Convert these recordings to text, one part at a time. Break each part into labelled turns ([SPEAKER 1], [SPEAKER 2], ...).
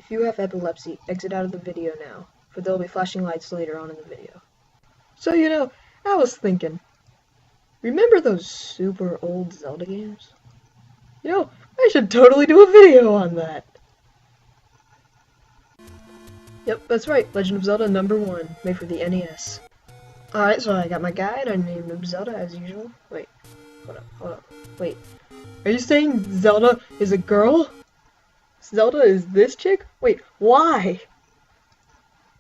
[SPEAKER 1] If you have epilepsy, exit out of the video now, for there'll be flashing lights later on in the video. So, I was thinking, remember those super old Zelda games? I should totally do a video on that. Yep, that's right, Legend of Zelda #1, made for the NES. Alright, so I got my guide, I named him Zelda as usual. Wait, hold up, wait. Are you saying Zelda is a girl? Zelda is this chick? Wait, why?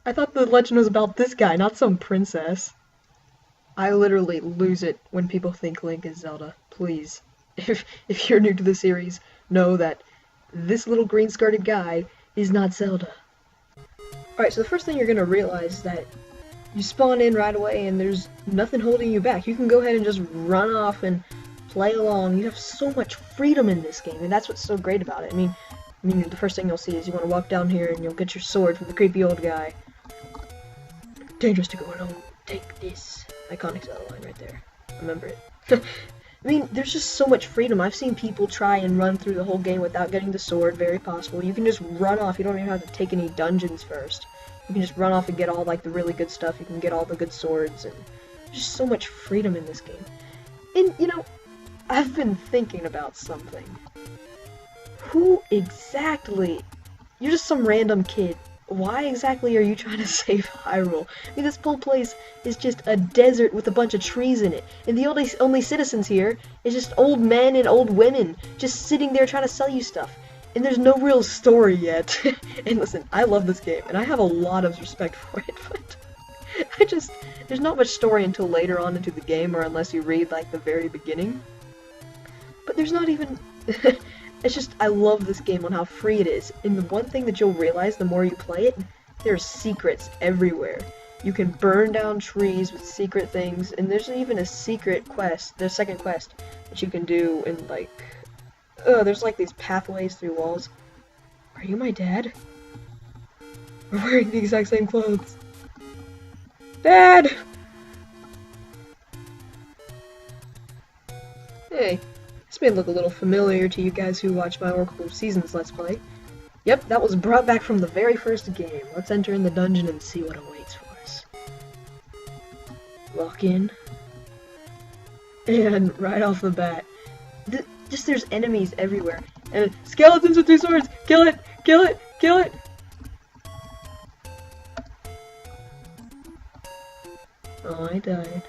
[SPEAKER 1] I thought the legend was about this guy, not some princess. I literally lose it when people think Link is Zelda. Please, if you're new to the series, know that this little green-skirted guy is not Zelda. Alright, so the first thing you're gonna realize is that you spawn in right away and there's nothing holding you back. You can go ahead and just run off and play along. You have so much freedom in this game, and that's what's so great about it. I mean, the first thing you'll see is you want to walk down here and you'll get your sword from the creepy old guy. Dangerous to go alone. Take this. Iconic Zelda line right there. Remember it. I mean, there's just so much freedom. I've seen people try and run through the whole game without getting the sword. Very possible. You can just run off. You don't even have to take any dungeons first. You can just run off and get all, like, the really good stuff. You can get all the good swords, and there's just so much freedom in this game. And, I've been thinking about something. Who exactly? You're just some random kid. Why exactly are you trying to save Hyrule? I mean, this whole place is just a desert with a bunch of trees in it. And the only citizens here is just old men and old women just sitting there trying to sell you stuff. And there's no real story yet. And listen, I love this game, and I have a lot of respect for it, but there's not much story until later on into the game, or unless you read, like, the very beginning. But there's not even... It's just, I love this game on how free it is. And the one thing that you'll realize the more you play it, there's secrets everywhere. You can burn down trees with secret things, and there's even a secret quest, the second quest, that you can do in, like... there's like these pathways through walls. Are you my dad? We're wearing the exact same clothes. Dad! Hey. This may look a little familiar to you guys who watch my Oracle of Seasons Let's Play. Yep, that was brought back from the very first game. Let's enter in the dungeon and see what awaits for us. Walk in. And right off the bat, just there's enemies everywhere. And skeletons with 2 swords! Kill it! Kill it! Kill it! Oh, I died.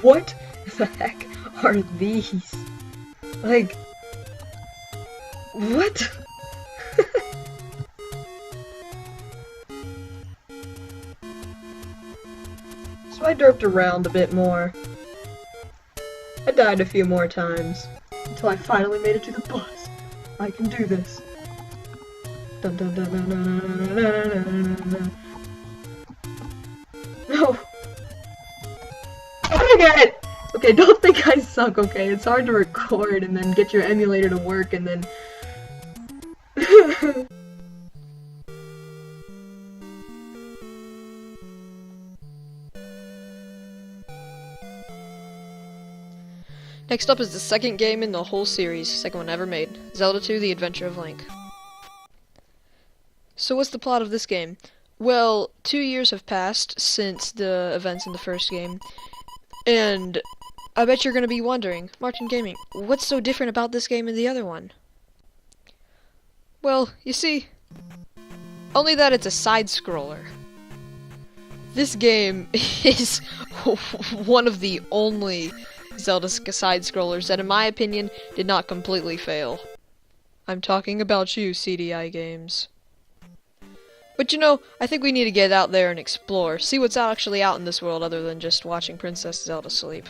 [SPEAKER 1] What the heck are these? Like, what? So I derped around a bit more. I died a few more times, until I finally made it to the boss. I can do this. Dun dun dun dun dun dun dun dun dun dun. No! It! Okay, don't think I suck, okay? It's hard to record and then get your emulator to work and then... Next up is the second game in the whole series, second one ever made, Zelda 2: The Adventure of Link. So what's the plot of this game? Well, 2 years have passed since the events in the first game, and I bet you're going to be wondering, Martin Gaming, what's so different about this game and the other one? Well, you see, only that it's a side-scroller. This game is one of the only Zelda side-scrollers that, in my opinion, did not completely fail. I'm talking about you, CDI Games. But I think we need to get out there and explore, see what's actually out in this world other than just watching Princess Zelda sleep.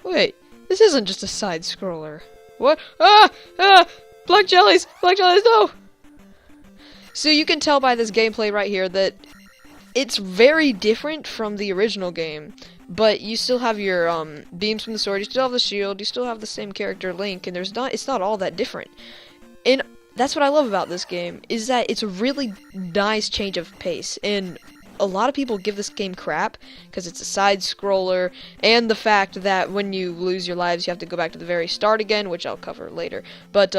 [SPEAKER 1] Wait, this isn't just a side-scroller. What? Ah! Ah!
[SPEAKER 2] Black jellies! Black jellies, no! So you can tell by this gameplay right here that it's very different from the original game, but you still have your beams from the sword, you still have the shield, you still have the same character Link, and it's not all that different. And that's what I love about this game, is that it's a really nice change of pace, and a lot of people give this game crap because it's a side scroller, and the fact that when you lose your lives you have to go back to the very start again, which I'll cover later. But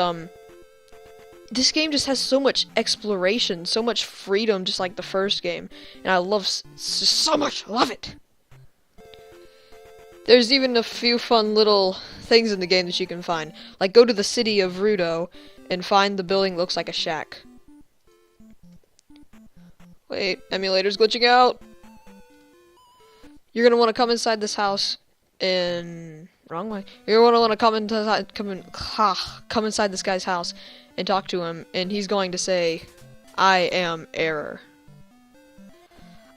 [SPEAKER 2] this game just has so much exploration, so much freedom, just like the first game, and I love so much. I love it. There's even a few fun little things in the game that you can find, like go to the city of Rudo and find the building looks like a shack. Wait, emulator's glitching out. You're gonna want to come inside this house in wrong way. You're gonna want to come inside this guy's house and talk to him, and he's going to say, "I am error."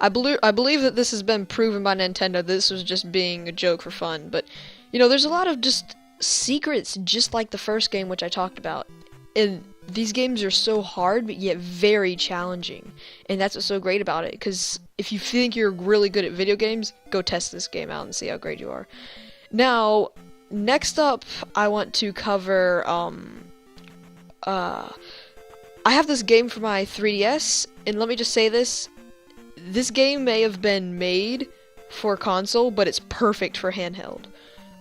[SPEAKER 2] I believe that this has been proven by Nintendo. This was just being a joke for fun, but you know, there's a lot of just secrets, just like the first game, which I talked about. And these games are so hard, but yet very challenging. And that's what's so great about it, because if you think you're really good at video games, go test this game out and see how great you are. Now, next up, I want to cover, I have this game for my 3DS, and let me just say this. This game may have been made for console, but it's perfect for handheld.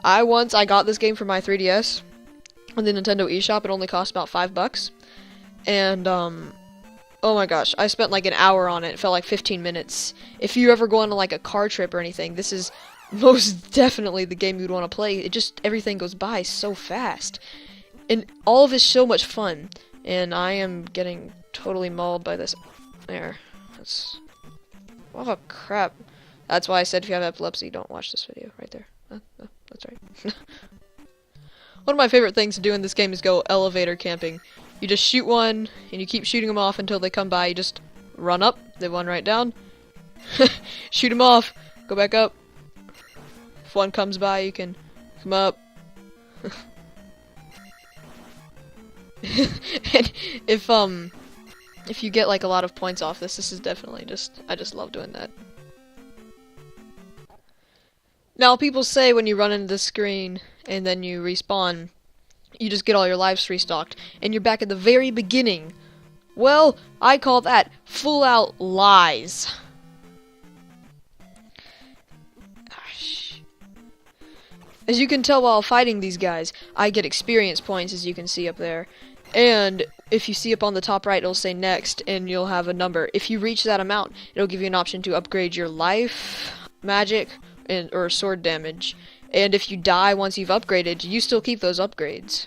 [SPEAKER 2] I got this game for my 3DS on the Nintendo eShop. It only cost about $5. And, oh my gosh, I spent like an hour on it. It felt like 15 minutes. If you ever go on like a car trip or anything, this is most definitely the game you'd want to play. Everything goes by so fast. And all of it's so much fun. And I am getting totally mauled by this. There. Oh crap. That's why I said if you have epilepsy, don't watch this video. Right there. That's right. One of my favorite things to do in this game is go elevator camping. You just shoot one, and you keep shooting them off until they come by. You just run up, they run right down. Shoot them off, go back up. If one comes by, you can come up. And if you get like a lot of points off this is definitely I just love doing that. Now, people say when you run into the screen and then you respawn, you just get all your lives restocked, and you're back at the very beginning. Well, I call that full-out lies. Gosh. As you can tell while fighting these guys, I get experience points, as you can see up there. And if you see up on the top right, it'll say next, and you'll have a number. If you reach that amount, it'll give you an option to upgrade your life, magic, or sword damage. And if you die once you've upgraded, you still keep those upgrades.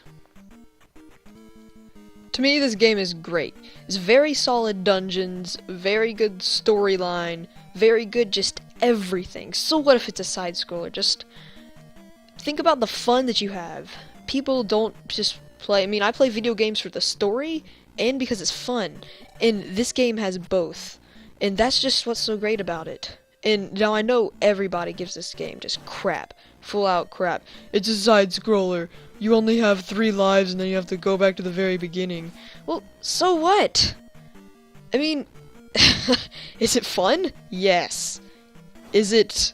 [SPEAKER 2] To me, this game is great. It's very solid dungeons, very good storyline, very good just everything. So what if it's a side-scroller? Just think about the fun that you have. People don't just play... I mean, I play video games for the story and because it's fun. And this game has both. And that's just what's so great about it. And now I know everybody gives this game just crap. Full out crap. It's a side-scroller. You only have 3 lives and then you have to go back to the very beginning. Well, so what? I mean, is it fun? Yes. Is it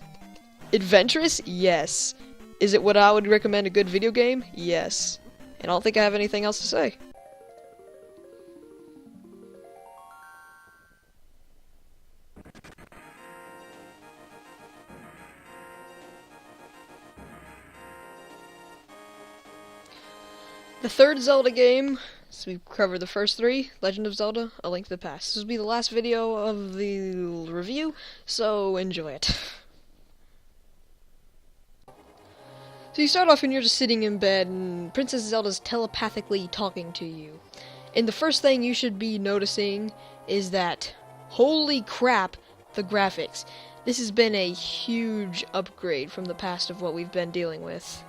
[SPEAKER 2] adventurous? Yes. Is it what I would recommend a good video game? Yes. And I don't think I have anything else to say. The third Zelda game, so we've covered the first 3, Legend of Zelda, A Link to the Past. This will be the last video of the review, so enjoy it. So you start off and you're just sitting in bed, and Princess Zelda's telepathically talking to you. And the first thing you should be noticing is that, holy crap, the graphics. This has been a huge upgrade from the past of what we've been dealing with.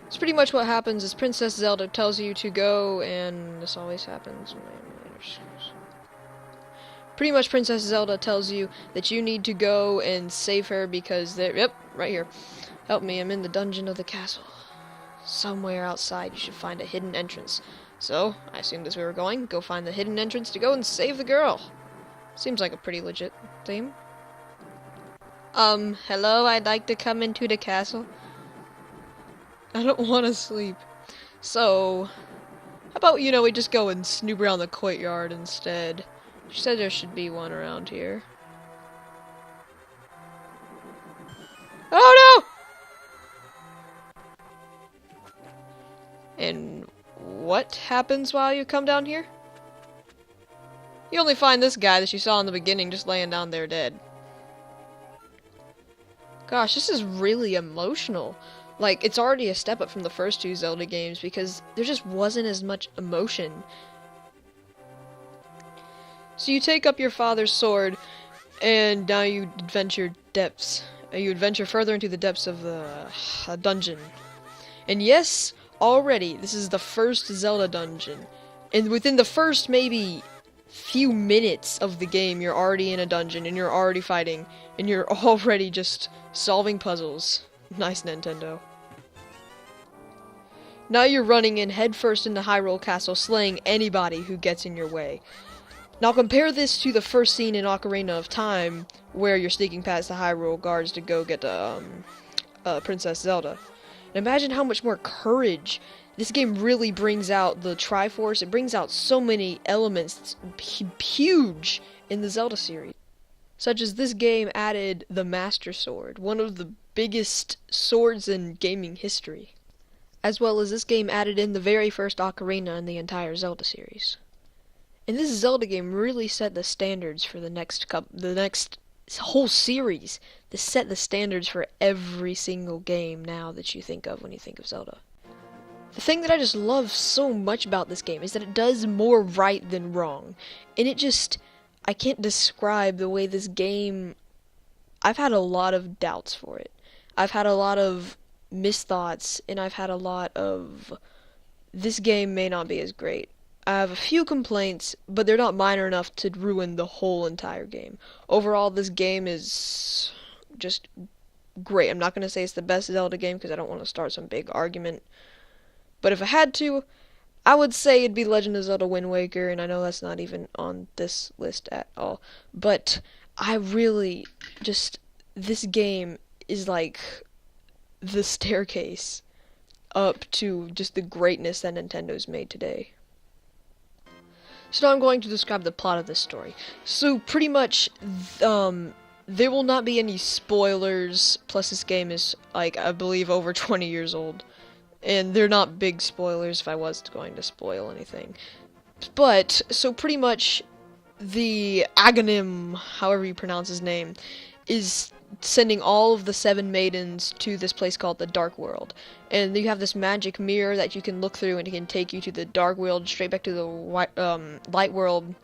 [SPEAKER 2] It's pretty much what happens is Princess Zelda tells you to go, and this always happens. Pretty much Princess Zelda tells you that you need to go and save her because they're... Yep, right here. Help me, I'm in the dungeon of the castle. Somewhere outside you should find a hidden entrance. So, I assumed as we were going, go find the hidden entrance to go and save the girl. Seems like a pretty legit theme. Hello, I'd like to come into the castle. I don't want to sleep. So, how about, we just go and snoop around the courtyard instead? She said there should be one around here. Oh no! And what happens while you come down here? You only find this guy that you saw in the beginning just laying down there dead. Gosh, this is really emotional. Like, it's already a step up from the first two Zelda games because there just wasn't as much emotion. So you take up your father's sword, and now you adventure depths. You adventure further into the depths of the dungeon. And yes, already, this is the first Zelda dungeon. And within the first maybe few minutes of the game, you're already in a dungeon, and you're already fighting, and you're already just solving puzzles. Nice, Nintendo. Now you're running in headfirst into Hyrule Castle, slaying anybody who gets in your way. Now compare this to the first scene in Ocarina of Time, where you're sneaking past the Hyrule guards to go get Princess Zelda. And imagine how much more courage this game really brings out. The Triforce, it brings out so many elements huge in the Zelda series. Such as this game added the Master Sword, one of the biggest swords in gaming history. As well as this game added in the very first Ocarina in the entire Zelda series. And this Zelda game really set the standards for the next whole series. This set the standards for every single game now that you think of when you think of Zelda. The thing that I just love so much about this game is that it does more right than wrong. And I can't describe the way this game... I've had a lot of doubts for it. I've had a lot of misthoughts, and I've had a lot of... This game may not be as great. I have a few complaints, but they're not minor enough to ruin the whole entire game. Overall, this game is just great. I'm not going to say it's the best Zelda game because I don't want to start some big argument. But if I had to, I would say it'd be Legend of Zelda Wind Waker, and I know that's not even on this list at all. But I really this game is like the staircase up to just the greatness that Nintendo's made today. So now I'm going to describe the plot of this story. So pretty much, there will not be any spoilers, plus this game is, like, I believe over 20 years old. And they're not big spoilers if I was going to spoil anything. But, so pretty much, the Aghanim, however you pronounce his name, is sending all of the 7 maidens to this place called the Dark World. And you have this magic mirror that you can look through and it can take you to the Dark World, straight back to the Light World.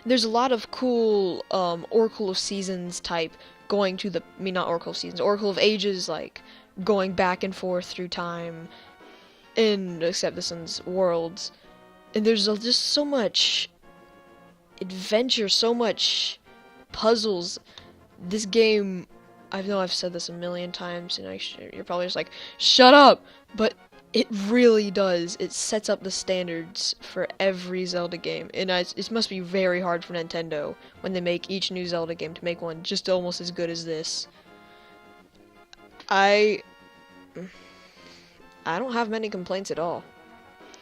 [SPEAKER 2] There's a lot of cool Oracle of Seasons type going to the... not Oracle of Seasons, Oracle of Ages, like, going back and forth through time in Except the Sun's worlds. And there's just so much adventure, so much puzzles. This game, I know I've said this a million times, and you're probably just like, shut up! But it really does. It sets up the standards for every Zelda game. And it must be very hard for Nintendo, when they make each new Zelda game, to make one just almost as good as this. I don't have many complaints at all.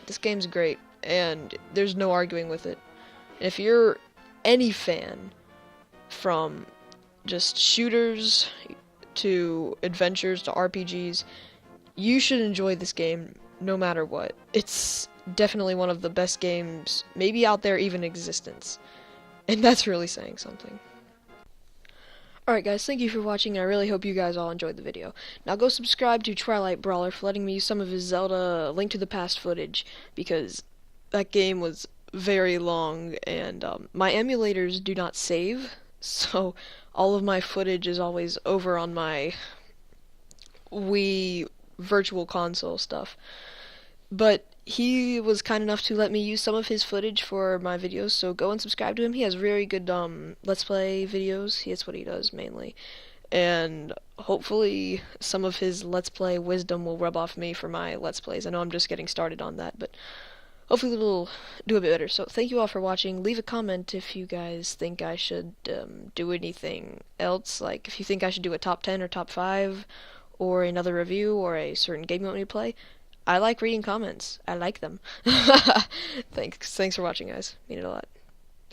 [SPEAKER 2] This game's great, and there's no arguing with it. And if you're any fan, from just shooters to adventures to RPGs, you should enjoy this game no matter what. It's definitely one of the best games maybe out there even in existence. And that's really saying something. Alright guys, thank you for watching, and I really hope you guys all enjoyed the video. Now go subscribe to Twilight Brawler for letting me use some of his Zelda Link to the Past footage, because that game was very long, and my emulators do not save, so all of my footage is always over on my Wii Virtual Console stuff. But he was kind enough to let me use some of his footage for my videos, so go and subscribe to him. He has very good Let's Play videos. That's what he does mainly. And hopefully some of his Let's Play wisdom will rub off me for my Let's Plays. I know I'm just getting started on that, but hopefully we'll do a bit better. So thank you all for watching. Leave a comment if you guys think I should do anything else. Like if you think I should do a top 10 or top 5 or another review or a certain game you want me to play. I like reading comments. I like them. Thanks for watching, guys. Mean it a lot.